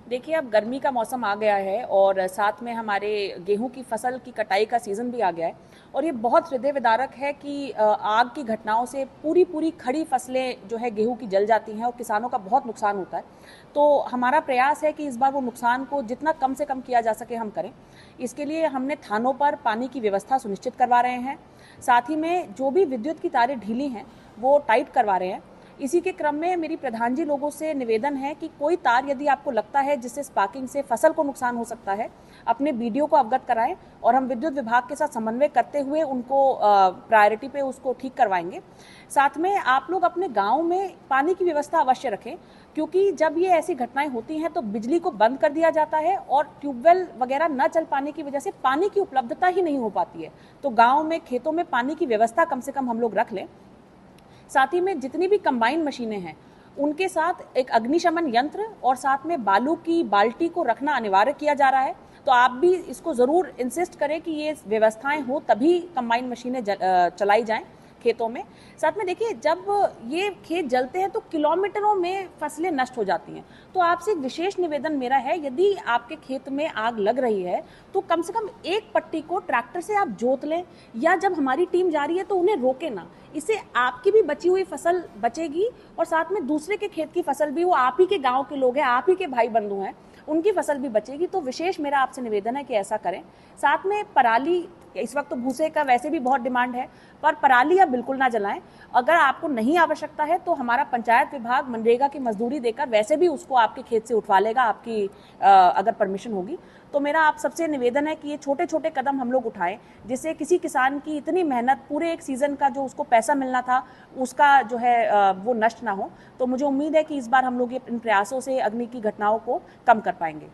देखिए, अब गर्मी का मौसम आ गया है और साथ में हमारे गेहूं की फसल की कटाई का सीज़न भी आ गया है और ये बहुत हृदय विदारक है कि आग की घटनाओं से पूरी पूरी खड़ी फसलें जो है गेहूं की जल जाती हैं और किसानों का बहुत नुकसान होता है। तो हमारा प्रयास है कि इस बार वो नुकसान को जितना कम से कम किया जा सके हम करें। इसके लिए हमने थानों पर पानी की व्यवस्था सुनिश्चित करवा रहे हैं। साथ ही में जो भी विद्युत की तारें ढीली हैं वो टाइट करवा रहे हैं। इसी के क्रम में मेरी प्रधान जी लोगों से निवेदन है कि कोई तार यदि आपको लगता है जिससे स्पार्किंग से फसल को नुकसान हो सकता है, अपने बीडीओ को अवगत कराएं और हम विद्युत विभाग के साथ समन्वय करते हुए उनको प्रायोरिटी पे उसको ठीक करवाएंगे। साथ में आप लोग अपने गांव में पानी की व्यवस्था अवश्य रखें, क्योंकि जब ये ऐसी घटनाएं होती हैं तो बिजली को बंद कर दिया जाता है और ट्यूबवेल वगैरह न चल पाने की वजह से पानी की उपलब्धता ही नहीं हो पाती है। तो गाँव में खेतों में पानी की व्यवस्था कम से कम हम लोग रख लें। साथ ही में जितनी भी कंबाइन मशीनें हैं उनके साथ एक अग्निशमन यंत्र और साथ में बालू की बाल्टी को रखना अनिवार्य किया जा रहा है। तो आप भी इसको ज़रूर इंसिस्ट करें कि ये व्यवस्थाएं हो तभी कंबाइन मशीनें चलाई जाएं खेतों में। साथ में देखिए, जब ये खेत जलते हैं तो किलोमीटरों में फसलें नष्ट हो जाती हैं। तो आपसे एक विशेष निवेदन मेरा है, यदि आपके खेत में आग लग रही है तो कम से कम एक पट्टी को ट्रैक्टर से आप जोत लें, या जब हमारी टीम जा रही है तो उन्हें रोके ना। इससे आपकी भी बची हुई फसल बचेगी और साथ में दूसरे के खेत की फसल भी, वो आप ही के गांव के लोग हैं, आप ही के भाई बंधु हैं, उनकी फसल भी बचेगी। तो विशेष मेरा आपसे निवेदन है कि ऐसा करें। साथ में पराली, इस वक्त तो भूसे का वैसे भी बहुत डिमांड है, पर पराली अब बिल्कुल ना जलाएं। अगर आपको नहीं आवश्यकता है तो हमारा पंचायत विभाग मनरेगा की मजदूरी देकर वैसे भी उसको आपके खेत से उठवा लेगा, आपकी अगर परमिशन होगी। तो मेरा आप सबसे निवेदन है कि ये छोटे छोटे कदम हम लोग उठाएं, जिससे किसी किसान की इतनी मेहनत, पूरे एक सीजन का जो उसको पैसा मिलना था उसका जो है वो नष्ट ना हो। तो मुझे उम्मीद है कि इस बार हम लोग इन प्रयासों से अग्नि की घटनाओं को कम कर पाएंगे।